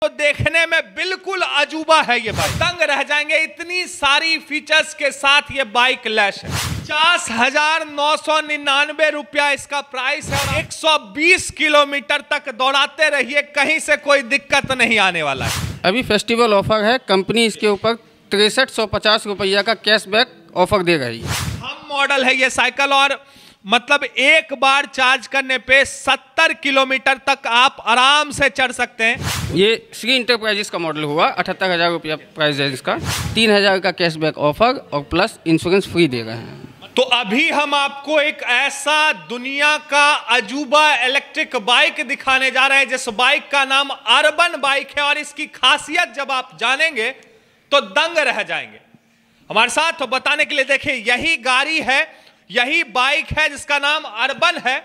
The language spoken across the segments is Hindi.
तो देखने में बिल्कुल अजूबा है ये बाइक, दंग रह जाएंगे। इतनी सारी फीचर्स के साथ ये बाइक लैश है। 50,999 रुपया इसका प्राइस है और 120 किलोमीटर तक दौड़ाते रहिए, कहीं से कोई दिक्कत नहीं आने वाला है। अभी फेस्टिवल ऑफर है, कंपनी इसके ऊपर 6350 रुपया का कैशबैक ऑफर दे रही है। हम मॉडल है ये साइकिल और मतलब एक बार चार्ज करने पे 70 किलोमीटर तक आप आराम से चढ़ सकते हैं। ये श्री इंटरप्राइजेस का मॉडल हुआ, 78,000 रुपया प्राइस है इसका। 3,000 का कैशबैक ऑफर और प्लस इंश्योरेंस फ्री दे रहे हैं। तो अभी हम आपको एक ऐसा दुनिया का अजूबा इलेक्ट्रिक बाइक दिखाने जा रहे हैं जिस बाइक का नाम अर्बन बाइक है और इसकी खासियत जब आप जानेंगे तो दंग रह जाएंगे। हमारे साथ तो बताने के लिए देखिए, यही गाड़ी है, यही बाइक है जिसका नाम अर्बन है।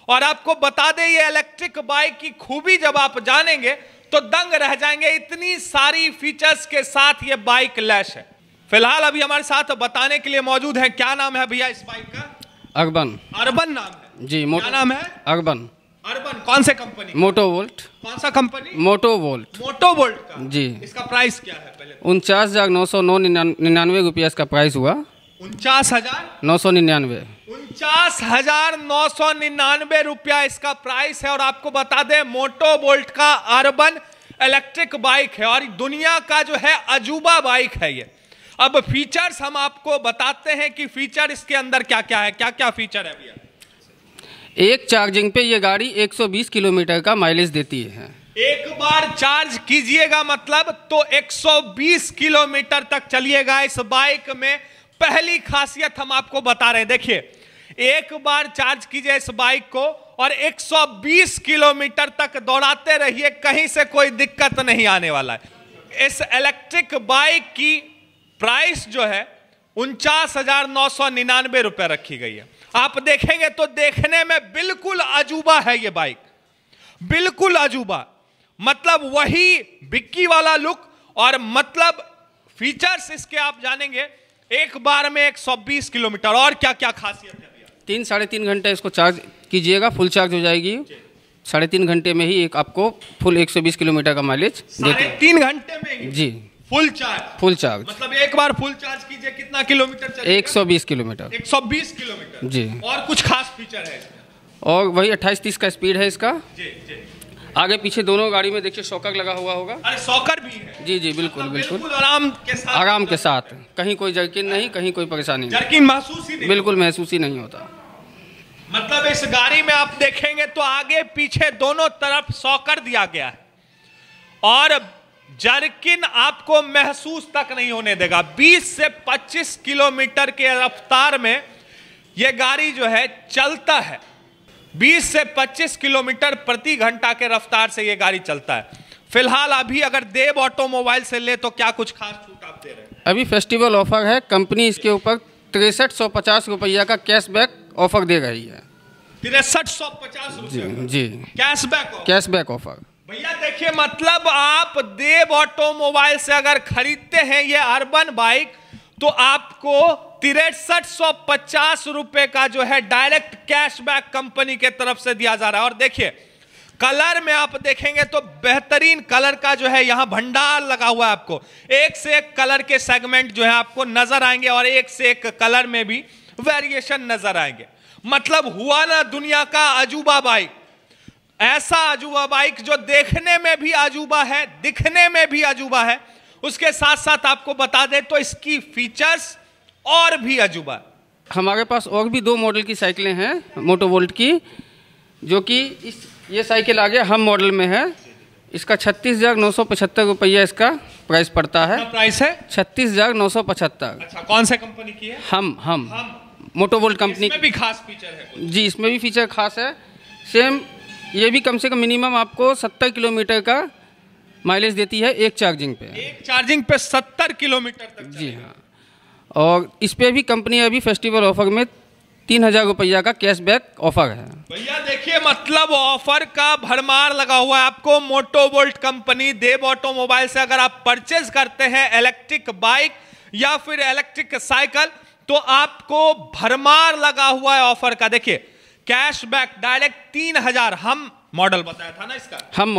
और आपको बता दें ये इलेक्ट्रिक बाइक की खूबी जब आप जानेंगे तो दंग रह जाएंगे। इतनी सारी फीचर्स के साथ ये बाइक लैश है। फिलहाल अभी हमारे साथ बताने के लिए मौजूद है, क्या नाम है भैया इस बाइक का? अर्बन। अर्बन नाम है जी। क्या नाम है? अर्बन। अर्बन कौन से कंपनी? मोटोवोल्ट। कौन सा कंपनी? मोटोवोल्ट। मोटोवोल्ट का। जी। इसका प्राइस क्या है पहले? 49,999 रुपया इसका प्राइस हुआ। 49,999। 49,999 रुपया इसका प्राइस है। और आपको बता दें मोटोवोल्ट का अर्बन इलेक्ट्रिक बाइक है और दुनिया का जो है अजूबा बाइक है ये। अब फीचर्स हम आपको बताते हैं कि फीचर इसके अंदर क्या क्या है, क्या क्या फीचर है भैया। एक चार्जिंग पे ये गाड़ी 120 किलोमीटर का माइलेज देती है। एक बार चार्ज कीजिएगा मतलब तो 120 किलोमीटर तक चलिएगा इस बाइक में। पहली खासियत हम आपको बता रहे हैं, देखिए एक बार चार्ज कीजिए इस बाइक को और 120 किलोमीटर तक दौड़ाते रहिए, कहीं से कोई दिक्कत नहीं आने वाला है। इस इलेक्ट्रिक बाइक की प्राइस जो है 49,999 रुपये रखी गई है। आप देखेंगे तो देखने में बिल्कुल अजूबा है ये बाइक, बिल्कुल अजूबा। मतलब वही बिक्की वाला लुक और मतलब फीचर्स इसके आप जानेंगे। एक बार में 120 किलोमीटर और क्या क्या खासियत है भैया? 3-3.5 घंटे इसको चार्ज कीजिएगा, फुल चार्ज हो जाएगी। 3.5 घंटे में ही एक आपको फुल 120 किलोमीटर का माइलेज देती है। 3 घंटे में ही? जी। Full charge? फुल चार्ज मतलब एक बार फुल चार्ज कीजिए कितना किलोमीटर चलेगा? 120 किलोमीटर। 120 किलोमीटर जी। और कुछ खास फीचर है? और वही 28-30 का स्पीड है इसका। जी जी। आगे पीछे दोनों गाड़ी में देखिए शॉकर लगा हुआ होगा। अरे शॉकर भी है? जी जी बिल्कुल बिल्कुल। आराम के साथ? आराम के साथ, कहीं कोई जर्किन नहीं, कहीं कोई परेशानी नहीं। जर्किन महसूस ही नहीं? बिल्कुल महसूस ही नहीं होता। मतलब इस गाड़ी में आप देखेंगे तो आगे पीछे दोनों तरफ शॉकर दिया गया है और जर्किन आपको महसूस तक नहीं होने देगा। 20 से 25 किलोमीटर के रफ्तार में यह गाड़ी जो है चलता है। 20 से 25 किलोमीटर प्रति घंटा के रफ्तार से यह गाड़ी चलता है। फिलहाल अभी अगर देव ऑटोमोबाइल से ले तो क्या कुछ खास छूट आप दे रहे हैं? अभी फेस्टिवल ऑफर है, कंपनी इसके ऊपर 6350 रुपया का कैशबैक ऑफर दे रही है। 6350 रुपये? जी। कैशबैक ऑफर भैया देखिए, मतलब आप देव ऑटोमोबाइल से अगर खरीदते हैं ये अर्बन बाइक तो आपको 6350 रुपए का जो है डायरेक्ट कैशबैक कंपनी के तरफ से दिया जा रहा है। और देखिए कलर में आप देखेंगे तो बेहतरीन कलर का जो है यहां भंडार लगा हुआ है। आपको एक से एक कलर के सेगमेंट जो है आपको नजर आएंगे और एक से एक कलर में भी वेरिएशन नजर आएंगे। मतलब हुआ ना दुनिया का अजूबा बाइक, ऐसा अजूबा बाइक जो देखने में भी अजूबा है, दिखने में भी अजूबा है, उसके साथ साथ आपको बता दें तो इसकी फीचर्स और भी अजूबा है। हमारे पास और भी 2 मॉडल की साइकिलें हैं मोटोवोल्ट की, जो कि ये साइकिल आगे हम मॉडल में है। इसका 36,975 रुपया इसका प्राइस पड़ता है। प्राइस है 36,975। अच्छा, कौन से कंपनी की है? हम मोटोवोल्ट कंपनी। इसमें भी खास फीचर है? जी, इसमें भी फीचर खास है। सेम ये भी कम से कम मिनिमम आपको 70 किलोमीटर का माइलेज देती है एक चार्जिंग पे। एक चार्जिंग पे 70 किलोमीटर तक? जी हाँ। और इस पे भी कंपनी अभी फेस्टिवल ऑफर में 3,000 रुपया का कैशबैक ऑफर है। भैया देखिए, मतलब ऑफर का भरमार लगा हुआ है। आपको मोटोवोल्ट कंपनी देव ऑटोमोबाइल से अगर आप परचेज करते हैं इलेक्ट्रिक बाइक या फिर इलेक्ट्रिक साइकिल तो आपको भरमार लगा हुआ है ऑफर का। देखिए कैशबैक डायरेक्ट 3,000, हम मॉडल बताया था ना इसका, हम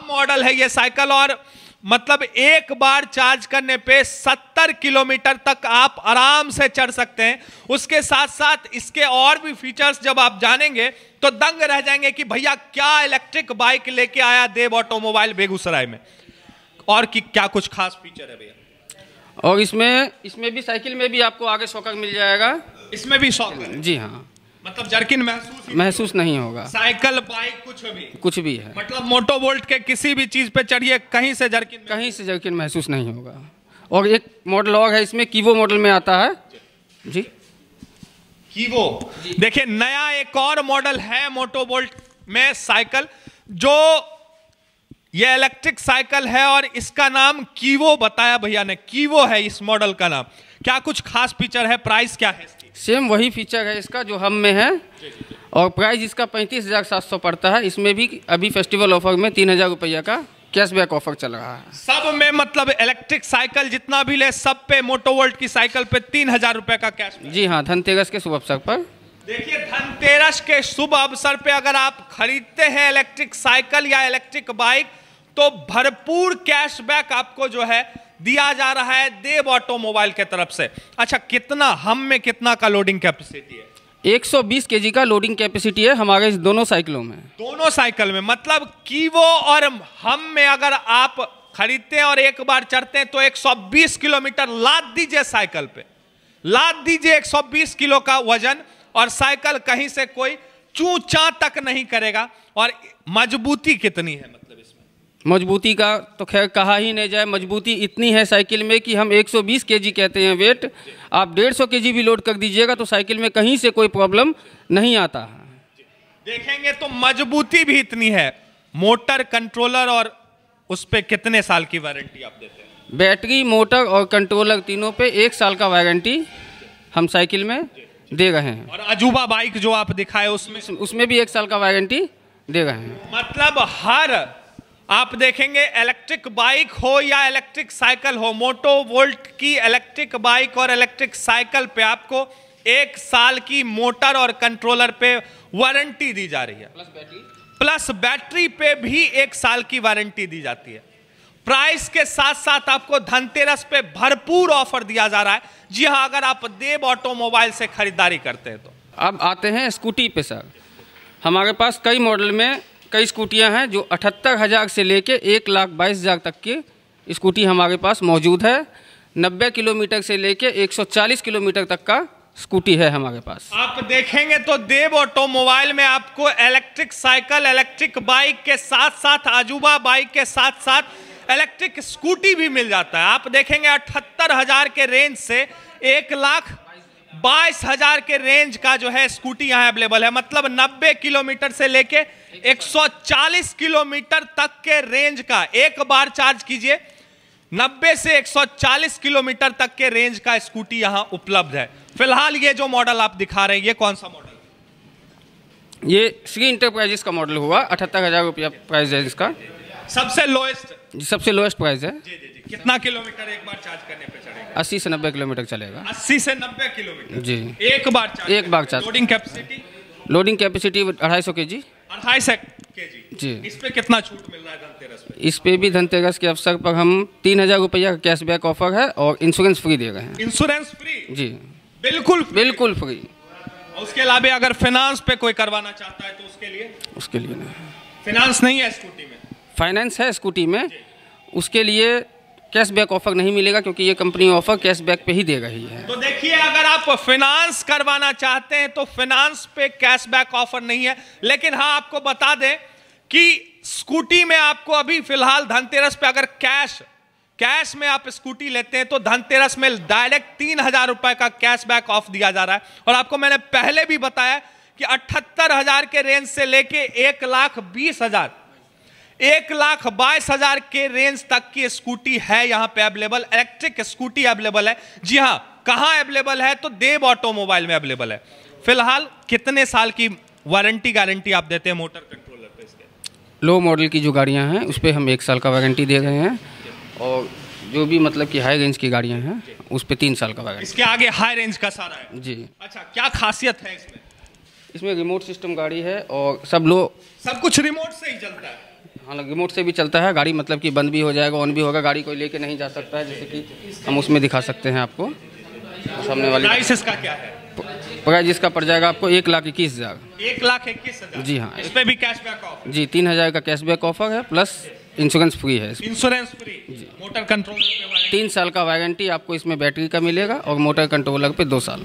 मॉडल है ये साइकिल। और मतलब एक बार चार्ज करने पे 70 किलोमीटर तक आप आराम से चढ़ सकते हैं। उसके साथ साथ इसके और भी फीचर्स जब आप जानेंगे तो दंग रह जाएंगे कि भैया क्या इलेक्ट्रिक बाइक लेके आया देव ऑटोमोबाइल बेगूसराय में, और कि क्या कुछ खास फीचर है भैया। और इसमें भी साइकिल में भी आपको आगे शॉकर मिल जाएगा। इसमें भी शॉक है? जी हाँ, मतलब जर्किन महसूस नहीं होगा। साइकिल बाइक कुछ भी है, मतलब मोटो वोल्ट के किसी भी चीज पे चढ़िए कहीं से जर्किन महसूस नहीं होगा। और एक मॉडल और है इसमें, कीवो मॉडल में आता है जी, कीवो। देखिए नया एक और मॉडल है मोटो वोल्ट में साइकिल, जो ये इलेक्ट्रिक साइकिल है और इसका नाम कीवो बताया भैया ने। कीवो है इस मॉडल का नाम। क्या कुछ खास फीचर है, प्राइस क्या है इसकी? सेम वही फीचर है इसका जो हम में है, और प्राइस इसका 35,700 पड़ता है। इसमें भी अभी फेस्टिवल ऑफर में 3,000 रुपया का कैशबैक ऑफर चल रहा है। सब में मतलब इलेक्ट्रिक साइकिल जितना भी ले सब पे मोटो वोल्ट की साइकिल पे 3,000 रुपए का कैश। जी हाँ, धनतेरस के शुभ अवसर पर। देखिए धनतेरस के शुभ अवसर पे अगर आप खरीदते हैं इलेक्ट्रिक साइकिल या इलेक्ट्रिक बाइक तो भरपूर कैशबैक आपको जो है दिया जा रहा है देव ऑटोमोबाइल के तरफ से। अच्छा, कितना हम में कितना का लोडिंग कैपेसिटी है? 120 केजी का लोडिंग कैपेसिटी है हमारे इस दोनों साइकिलों में। दोनों साइकिल में मतलब कीवो और हम में अगर आप खरीदते हैं और एक बार चढ़ते हैं तो 120 किलोमीटर लाद दीजिए साइकिल पे, लाद दीजिए 120 किलो का वजन, और साइकिल कहीं से कोई चू चा तक नहीं करेगा। और मजबूती कितनी है, मतलब इसमें मजबूती का तो खैर कहा ही नहीं जाए। मजबूती इतनी है साइकिल में कि हम 120 केजी कहते हैं वेट, आप 150 केजी भी लोड कर दीजिएगा तो साइकिल में कहीं से कोई प्रॉब्लम नहीं आता है। देखेंगे तो मजबूती भी इतनी है। मोटर, कंट्रोलर और उस पे कितने साल की वारंटी आप देते हैं? बैटरी, मोटर और कंट्रोलर तीनों पे 1 साल का वारंटी हम साइकिल में दे रहे हैं। और अजूबा बाइक जो आप दिखाए उसमें भी 1 साल का वारंटी दे रहे हैं। मतलब हर आप देखेंगे इलेक्ट्रिक बाइक हो या इलेक्ट्रिक साइकिल हो, मोटो वोल्ट की इलेक्ट्रिक बाइक और इलेक्ट्रिक साइकिल पे आपको 1 साल की मोटर और कंट्रोलर पे वारंटी दी जा रही है, प्लस बैटरी पे भी 1 साल की वारंटी दी जाती है। प्राइस के साथ साथ आपको धनतेरस पे भरपूर ऑफर दिया जा रहा है। जी हाँ, अगर आप देव ऑटोमोबाइल से खरीदारी करते हैं तो। अब आते हैं स्कूटी पे सर। हमारे पास कई मॉडल में कई स्कूटियां हैं जो 78,000 से लेके 1,22,000 तक की स्कूटी हमारे पास मौजूद है। 90 किलोमीटर से लेके 140 किलोमीटर तक का स्कूटी है हमारे पास। आप देखेंगे तो देव ऑटोमोबाइल में आपको इलेक्ट्रिक साइकिल, इलेक्ट्रिक बाइक के साथ साथ अजूबा बाइक के साथ साथ इलेक्ट्रिक स्कूटी भी मिल जाता है। आप देखेंगे 78,000 के रेंज से 1,22,000 के रेंज का जो है स्कूटी यहाँ अवेलेबल है। मतलब 90 किलोमीटर से लेके 140 किलोमीटर तक के रेंज का, एक बार चार्ज कीजिए 90 से 140 किलोमीटर तक के रेंज का स्कूटी यहाँ उपलब्ध है। फिलहाल ये जो मॉडल आप दिखा रहे हैं ये कौन सा मॉडल? ये श्री इंटरप्राइजेस का मॉडल हुआ। 78,000 रुपया प्राइस है इसका। सबसे लोएस्ट? सबसे लोएस्ट प्राइस है। जी जी जी। कितना किलोमीटर एक बार चार्ज करने पे चलेगा? 80 से 90 किलोमीटर चलेगा। 80 से 90 किलोमीटर जी, एक बार charge. Loading capacity? Loading capacity 250 KG. 250 KG जी। इस पे कितना छूट मिल रहा है धनतेरस पे? इस पे भी धनतेरस के अवसर पर हम 3,000 रुपया का कैशबैक ऑफर है और इंश्योरेंस फ्री दे रहे हैं। Insurance free? जी बिल्कुल फ्री। उसके अलावा अगर फाइनेंस पे कोई करवाना चाहता है तो उसके लिए नहीं, फाइनेंस नहीं है स्कूटी में। फाइनेंस है स्कूटी में, उसके लिए कैशबैक ऑफर नहीं मिलेगा क्योंकि ये कंपनी ऑफर कैशबैक पे ही दे रही है। तो देखिए अगर आप फाइनेंस करवाना चाहते हैं तो फाइनेंस पे कैशबैक ऑफर नहीं है, लेकिन हाँ आपको बता दें कि स्कूटी में आपको अभी फिलहाल धनतेरस पे अगर कैश में आप स्कूटी लेते हैं तो धनतेरस में डायरेक्ट 3,000 रुपए का कैशबैक ऑफ दिया जा रहा है। और आपको मैंने पहले भी बताया कि 78,000 के रेंज से लेके 1,20,000 1,22,000 के रेंज तक की स्कूटी है यहाँ पे अवेलेबल। इलेक्ट्रिक स्कूटी अवेलेबल है। जी हाँ, कहाँ अवेलेबल है? तो देव ऑटोमोबाइल में अवेलेबल है। फिलहाल कितने साल की वारंटी गारंटी आप देते हैं मोटर कंट्रोलर पे? इसके लो मॉडल की जो गाड़ियाँ हैं उस पर हम 1 साल का वारंटी दे रहे हैं, और जो भी मतलब कि हाई रेंज की गाड़ियाँ हैं उस पर 3 साल का वारंटी। इसके आगे हाई रेंज का सारा है? जी। अच्छा, क्या खासियत है इसमें? इसमें रिमोट सिस्टम गाड़ी है और सब कुछ रिमोट से ही चलता है। हाँ, रिमोट से भी चलता है गाड़ी, मतलब कि बंद भी हो जाएगा, ऑन भी होगा, गाड़ी कोई लेके नहीं जा सकता है। जैसे कि हम उसमें दिखा सकते हैं आपको सामने वाली। प्राइस इसका क्या है? प्राइस इसका पड़ जाएगा आपको 1,21,000। 1,21,000। जी हाँ, इस पे भी कैशबैक ऑफर? जी, 3,000 का कैशबैक ऑफर है, प्लस इंश्योरेंस फ्री है। इंश्योरेंस फ्री जी। मोटर कंट्रोलर पे 3 साल का वारंटी आपको इसमें बैटरी का मिलेगा और मोटर कंट्रोलर पे 2 साल।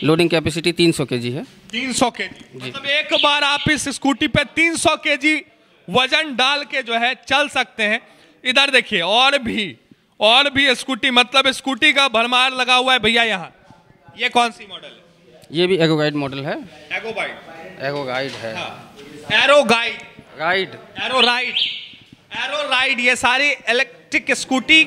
लोडिंग कैपेसिटी 300 kg है। 300 kg, मतलब एक बार आप इस स्कूटी पे 300 kg वजन डाल के जो है चल सकते हैं। इधर देखिए और भी स्कूटी, मतलब स्कूटी का भरमार लगा हुआ है भैया यहाँ। ये कौन सी मॉडल है? ये भी एगो गाइड मॉडल है। एगो गाइड है। एरो राइड ये सारी इलेक्ट्रिक स्कूटी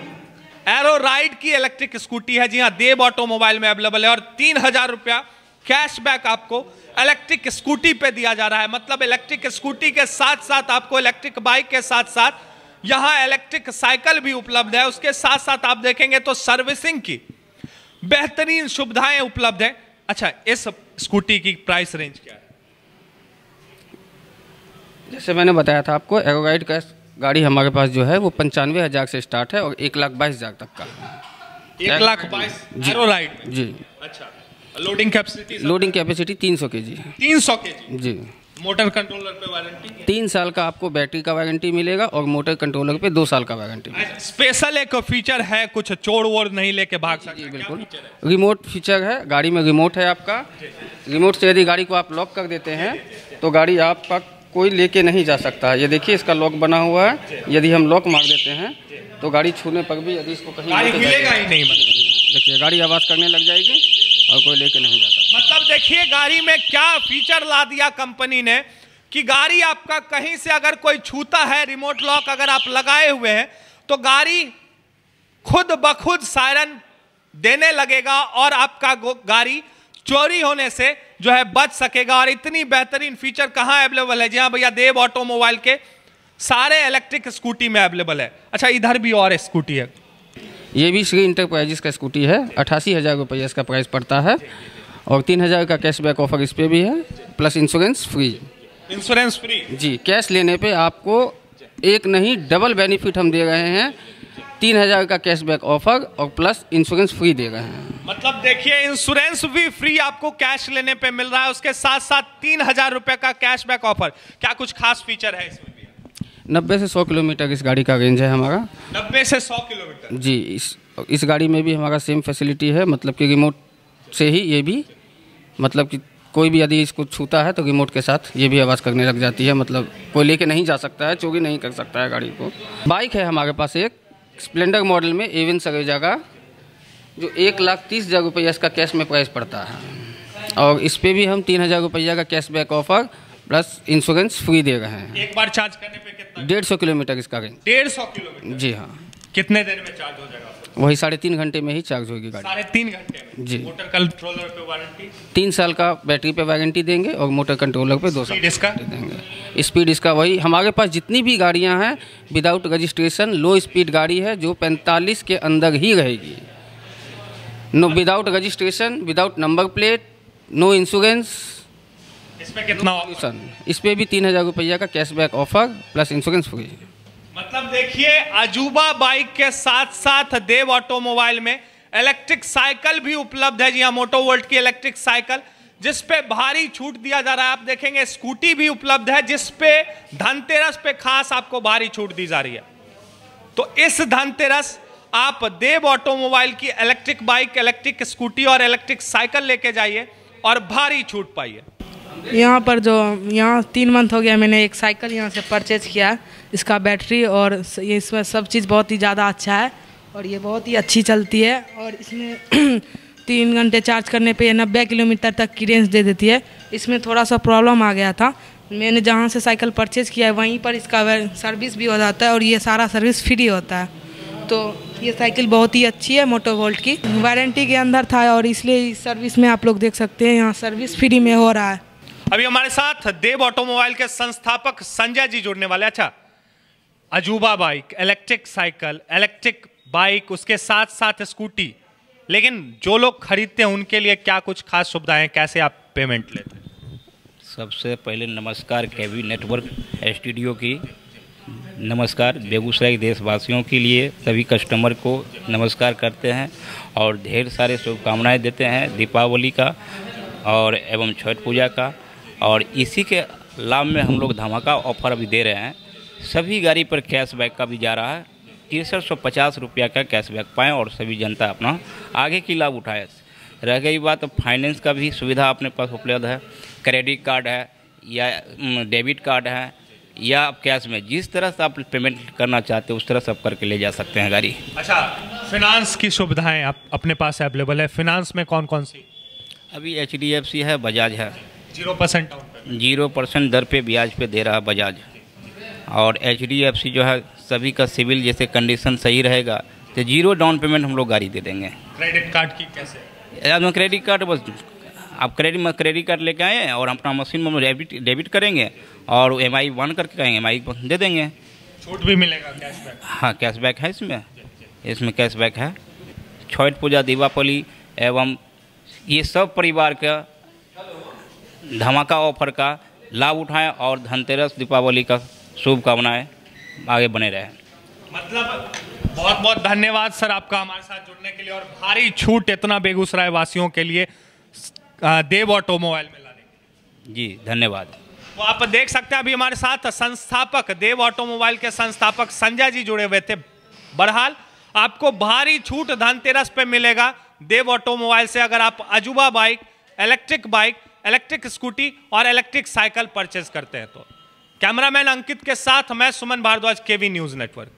एरो राइड की इलेक्ट्रिक स्कूटी है। जी हाँ, देव ऑटोमोबाइल में अवेलेबल है और 3,000 रुपया कैशबैक आपको इलेक्ट्रिक स्कूटी पे दिया जा रहा है। मतलब इलेक्ट्रिक स्कूटी के साथ साथ आपको इलेक्ट्रिक बाइक के साथ साथ यहाँ इलेक्ट्रिक साइकिल भी उपलब्ध है। उसके साथ साथ आप देखेंगे तो सर्विसिंग की बेहतरीन सुविधाएं उपलब्ध है। अच्छा, इस स्कूटी की प्राइस रेंज क्या है? जैसे मैंने बताया था आपको, एरोगाइड का गाड़ी हमारे पास जो है वो 95,000 से स्टार्ट है और 1,22,000 तक का। 1,22,000 एरो राइड जी। अच्छा, लोडिंग कैपेसिटी 300 kg है। 300 kg जी। मोटर कंट्रोलर पे वारंटी 3 साल का आपको बैटरी का वारंटी मिलेगा और मोटर कंट्रोलर पे 2 साल का वारंटी। स्पेशल एक फीचर है, कुछ चोर वोर नहीं लेके भाग सकते? जी बिल्कुल, रिमोट फीचर है गाड़ी में। रिमोट है आपका, रिमोट से यदि गाड़ी को आप लॉक कर देते हैं तो गाड़ी आपका कोई लेके नहीं जा सकता है। ये देखिए इसका लॉक बना हुआ है, यदि हम लॉक मार देते हैं तो गाड़ी छूने पर भी यदि इसको कहीं हिलेगा ही नहीं। देखिए गाड़ी आवाज़ करने लग जाएगी और कोई लेके नहीं जाता। मतलब देखिए गाड़ी में क्या फीचर ला दिया कंपनी ने कि गाड़ी आपका कहीं से अगर कोई छूता है, रिमोट लॉक अगर आप लगाए हुए हैं तो गाड़ी खुद ब खुद सायरन देने लगेगा और आपका गाड़ी चोरी होने से जो है बच सकेगा। और इतनी बेहतरीन फीचर कहाँ अवेलेबल है? जी हाँ भैया, देव ऑटोमोबाइल के सारे इलेक्ट्रिक स्कूटी में अवेलेबल है। अच्छा, इधर भी और स्कूटी है। ये भी श्री इंटरप्राइजेस का स्कूटी है। 88,000 रुपये इसका प्राइस पड़ता है और 3,000 का कैशबैक ऑफर इस पर भी है, प्लस इंश्योरेंस फ्री। जी, कैश लेने पे आपको एक नहीं डबल बेनिफिट हम दे रहे हैं। 3,000 का कैशबैक ऑफर और प्लस इंश्योरेंस फ्री दे रहे हैं। मतलब देखिए इंश्योरेंस भी फ्री आपको कैश लेने पे मिल रहा है, उसके साथ साथ 3,000 रुपये का कैशबैक ऑफर। क्या कुछ खास फीचर है इसमें? 90 से 100 किलोमीटर इस गाड़ी का रेंज है हमारा। 90 से 100 किलोमीटर जी। इस गाड़ी में भी हमारा सेम फैसिलिटी है, मतलब कि रिमोट से ही ये भी, मतलब कि कोई भी यदि इसको छूता है तो रिमोट के साथ ये भी आवाज़ करने लग जाती है। मतलब कोई लेके नहीं जा सकता है, चोरी नहीं कर सकता है गाड़ी को। बाइक है हमारे पास एक स्प्लेंडर मॉडल में एवन सरेजा का, जो 1,30,000 रुपया इसका कैश में प्राइस पड़ता है और इस पर भी हम 3,000 रुपया का cashback offer plus insurance free दे रहे हैं। एक बार चार्ज करने पे कितना? 150 किलोमीटर इसका रेंज। 150 किलोमीटर? जी हाँ। कितने देर में चार्ज हो जाएगा? वही 3.5 घंटे में ही चार्ज होगी गाड़ी। 3.5 घंटे में? जी। मोटर कंट्रोलर पे वारंटी? 3 साल का बैटरी पे वारंटी देंगे और मोटर कंट्रोलर पे 2 साल देंगे। स्पीड इसका वही, हमारे पास जितनी भी गाड़ियां हैं विदाउट रजिस्ट्रेशन लो स्पीड गाड़ी है जो 45 के अंदर ही रहेगी। No, without registration, without number plate, no insurance. इसमें कितना? इस पे भी 3,000 रुपया का cashback offer plus insurance free. मतलब देखिए अजूबा बाइक के साथ साथ देव ऑटोमोबाइल में इलेक्ट्रिक साइकिल भी उपलब्ध है। जी हाँ, मोटोवोल्ट की इलेक्ट्रिक साइकिल जिस पे भारी छूट दिया जा रहा है। आप देखेंगे स्कूटी भी उपलब्ध है जिस पे धनतेरस पे खास आपको भारी छूट दी जा रही है। तो इस धनतेरस आप देव ऑटोमोबाइल की इलेक्ट्रिक बाइक, इलेक्ट्रिक स्कूटी और इलेक्ट्रिक साइकिल लेके जाइए और भारी छूट पाइए। यहाँ पर जो 3 मंथ हो गया मैंने एक साइकिल यहाँ से परचेज किया है। इसका बैटरी और ये इसमें सब चीज़ बहुत ही ज़्यादा अच्छा है और ये बहुत ही अच्छी चलती है और इसमें 3 घंटे चार्ज करने पे 90 किलोमीटर तक की रेंज दे देती है। इसमें थोड़ा सा प्रॉब्लम आ गया था, मैंने जहाँ से साइकिल परचेज़ किया है वहीं पर इसका सर्विस भी हो जाता है और ये सारा सर्विस फ्री होता है। तो ये साइकिल बहुत ही अच्छी है, मोटोवोल्ट की वारंटी के अंदर था और इसलिए इस सर्विस में आप लोग देख सकते हैं यहाँ सर्विस फ्री में हो रहा है। अभी हमारे साथ देव ऑटोमोबाइल के संस्थापक संजय जी जुड़ने वाले। अच्छा, अजूबा bike, electric cycle, electric bike, उसके साथ साथ स्कूटी, लेकिन जो लोग खरीदते हैं उनके लिए क्या कुछ खास सुविधाएं, कैसे आप पेमेंट लेते हैं? सबसे पहले नमस्कार केवी नेटवर्क स्टूडियो की नमस्कार, बेगूसराय देशवासियों के लिए सभी कस्टमर को नमस्कार करते हैं और ढेर सारे शुभकामनाएं देते हैं दीपावली का और एवं छठ पूजा का। और इसी के लाभ में हम लोग धमाका ऑफर अभी दे रहे हैं। सभी गाड़ी पर कैशबैक का भी जा रहा है, 6350 रुपया का कैशबैक पाएँ और सभी जनता अपना आगे की लाभ उठाए। रह गई बात फाइनेंस का भी सुविधा अपने पास उपलब्ध है, क्रेडिट कार्ड है या डेबिट कार्ड है या आप कैश में, जिस तरह से आप पेमेंट करना चाहते हो उस तरह से आप करके ले जा सकते हैं गाड़ी। अच्छा, फिनांस की सुविधाएं आप अपने पास अवेलेबल है? फिनांस में कौन कौन सी? अभी HDFC है, बजाज है, 0% डाउन पेमेंट, 0% दर पे ब्याज पे दे रहा है बजाज। और HDFC जो है सभी का सिविल जैसे कंडीशन सही रहेगा तो 0 डाउन पेमेंट हम लोग गाड़ी दे देंगे। क्रेडिट कार्ड की कैसे? क्रेडिट कार्ड बस आप क्रेडिट कार्ड लेके आए और अपना मशीन में डेबिट करेंगे और EMI 1 करके कहेंगे EMI दे देंगे। छूट भी मिलेगा, कैशबैक? हाँ, कैशबैक है इसमें कैशबैक है। छठ पूजा, दीपावली एवं ये सब परिवार का धमाका ऑफर का लाभ उठाएं और धनतेरस दीपावली का शुभकामनाएं आगे बने रहें। मतलब बहुत बहुत धन्यवाद सर आपका हमारे साथ जुड़ने के लिए और भारी छूट इतना बेगूसराय वासियों के लिए देव ऑटोमोबाइल में लाने के लिए। जी धन्यवाद। तो आप देख सकते हैं अभी हमारे साथ संस्थापक देव ऑटोमोबाइल के संस्थापक संजय जी जुड़े हुए थे। बहरहाल आपको भारी छूट धनतेरस पे मिलेगा देव ऑटोमोबाइल से अगर आप अजूबा बाइक, इलेक्ट्रिक स्कूटी और इलेक्ट्रिक साइकिल परचेज करते हैं तो। कैमरामैन अंकित के साथ मैं सुमन भारद्वाज, केवी न्यूज़ नेटवर्क।